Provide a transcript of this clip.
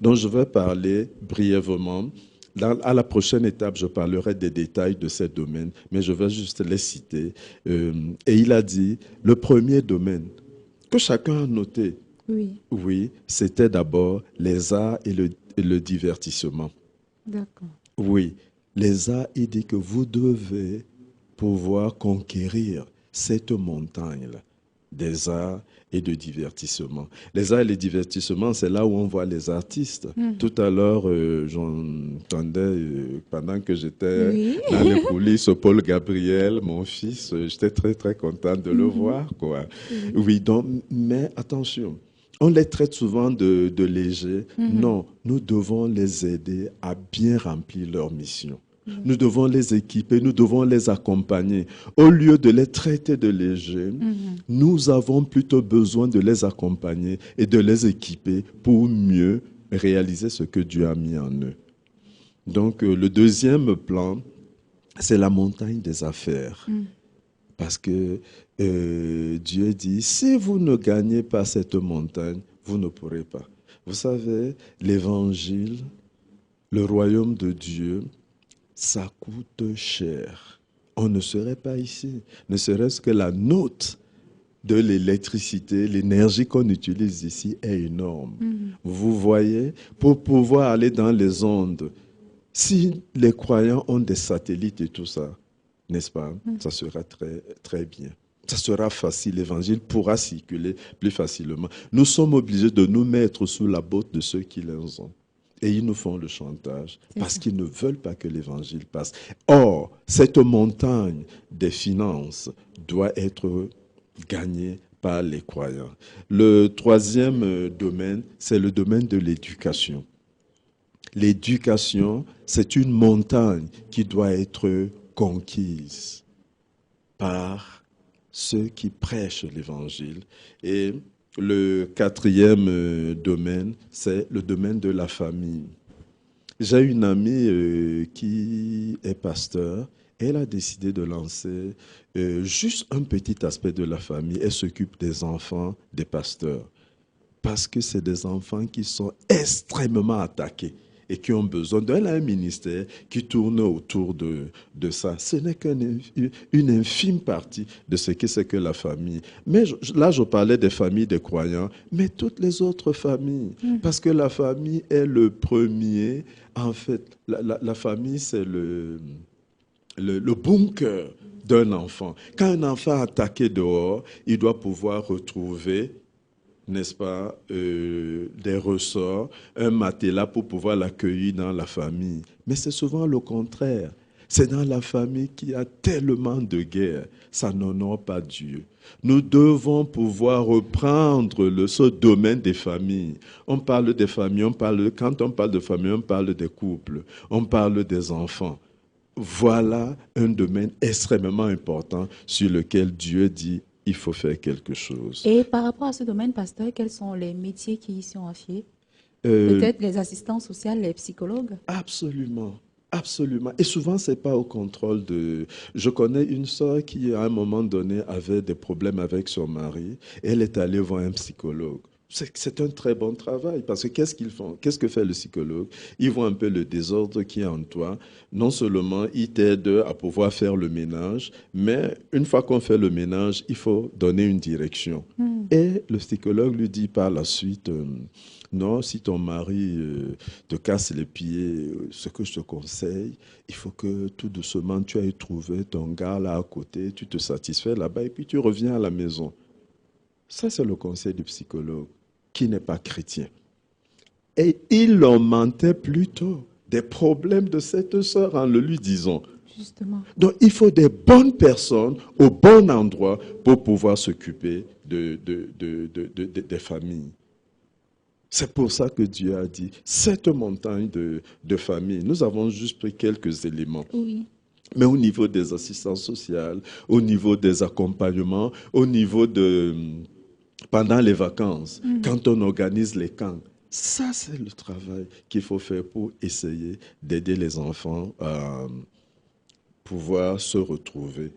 Donc, je vais parler brièvement. À la prochaine étape, je parlerai des détails de ces domaines, mais je vais juste les citer. Euh, et il a dit, le premier domaine que chacun a noté, Oui, oui, c'était d'abord les arts et le divertissement. d'accord. Oui, les arts, il dit que vous devez pouvoir conquérir cette montagne-là des arts et de divertissement. Les arts et les divertissements, c'est là où on voit les artistes. Mhm. Tout à l'heure, j'entendais, pendant que j'étais Oui. dans les coulisses, Paul Gabriel, mon fils, j'étais très, très content de le Mhm. voir, quoi. Oui. Oui, donc, mais attention, on les traite souvent de légers. Mhm. Non, nous devons les aider à bien remplir leur mission. Nous Oui. devons les équiper, nous devons les accompagner. Au lieu de les traiter de légers, Mhm. nous avons plutôt besoin de les accompagner et de les équiper pour mieux réaliser ce que Dieu a mis en eux. Donc, le deuxième plan, c'est la montagne des affaires. Mhm. Parce que Dieu dit, si vous ne gagnez pas cette montagne, vous ne pourrez pas. Vous savez, l'évangile, le royaume de Dieu, ça coûte cher. On ne serait pas ici, ne serait-ce que la note de l'électricité, l'énergie qu'on utilise ici est énorme. Mhm. Vous voyez, pour pouvoir aller dans les ondes, si les croyants ont des satellites et tout ça, n'est-ce pas, Mhm. ça sera très, très bien. Ça sera facile, l'évangile pourra circuler plus facilement. Nous sommes obligés de nous mettre sous la botte de ceux qui les ont. Et ils nous font le chantage C'est parce ça. qu'ils ne veulent pas que l'évangile passe. Or, cette montagne des finances doit être gagnée par les croyants. Le troisième domaine, c'est le domaine de l'éducation. L'éducation, c'est une montagne qui doit être conquise par ceux qui prêchent l'évangile. Et le quatrième domaine, c'est le domaine de la famille. J'ai une amie qui est pasteur. Elle a décidé de lancer juste un petit aspect de la famille. Elle s'occupe des enfants des pasteurs parce que c'est des enfants qui sont extrêmement attaqués et qui ont besoin d'un ministère qui tourne autour de ça. Ce n'est qu'une infime partie de ce que c'est que la famille. Mais là, je parlais des familles des croyants, mais toutes les autres familles. Mhm. Parce que la famille est le premier. En fait, la famille, c'est le bunker d'un enfant. Quand un enfant est attaqué dehors, il doit pouvoir retrouver, n'est-ce pas, des ressorts, un matelas pour pouvoir l'accueillir dans la famille. Mais c'est souvent le contraire. C'est dans la famille qu'il y a tellement de guerres. Ça n'honore pas Dieu. Nous devons pouvoir reprendre ce domaine des familles. On parle des familles, quand on parle de famille, on parle des couples, on parle des enfants. Voilà un domaine extrêmement important sur lequel Dieu dit il faut faire quelque chose. Et par rapport à ce domaine, pasteur, quels sont les métiers qui y sont affiliés? Euh, Peut-être les assistants sociaux, les psychologues? Absolument. Absolument. Et souvent, c'est pas au contrôle de... Je connais une sœur qui, à un moment donné, avait des problèmes avec son mari. Elle est allée voir un psychologue. C'est un très bon travail parce que qu'est-ce qu'ils font? Qu'est-ce que fait le psychologue? Ils voient un peu le désordre qui est en toi. Non seulement ils t'aident à pouvoir faire le ménage, mais une fois qu'on fait le ménage, il faut donner une direction. Mhm. Et le psychologue lui dit par la suite, non, si ton mari te casse les pieds, ce que je te conseille, il faut que tout doucement tu ailles trouver ton gars là à côté, tu te satisfais là-bas et puis tu reviens à la maison. Ça, c'est le conseil du psychologue qui n'est pas chrétien. Et il en mentait plutôt des problèmes de cette sœur en le lui disant. Justement. Donc, il faut des bonnes personnes au bon endroit pour pouvoir s'occuper des familles. C'est pour ça que Dieu a dit, cette montagne de famille, nous avons juste pris quelques éléments. Oui. Mais au niveau des assistances sociales, au niveau des accompagnements, au niveau de, pendant les vacances, Mhm. quand on organise les camps, ça c'est le travail qu'il faut faire pour essayer d'aider les enfants à pouvoir se retrouver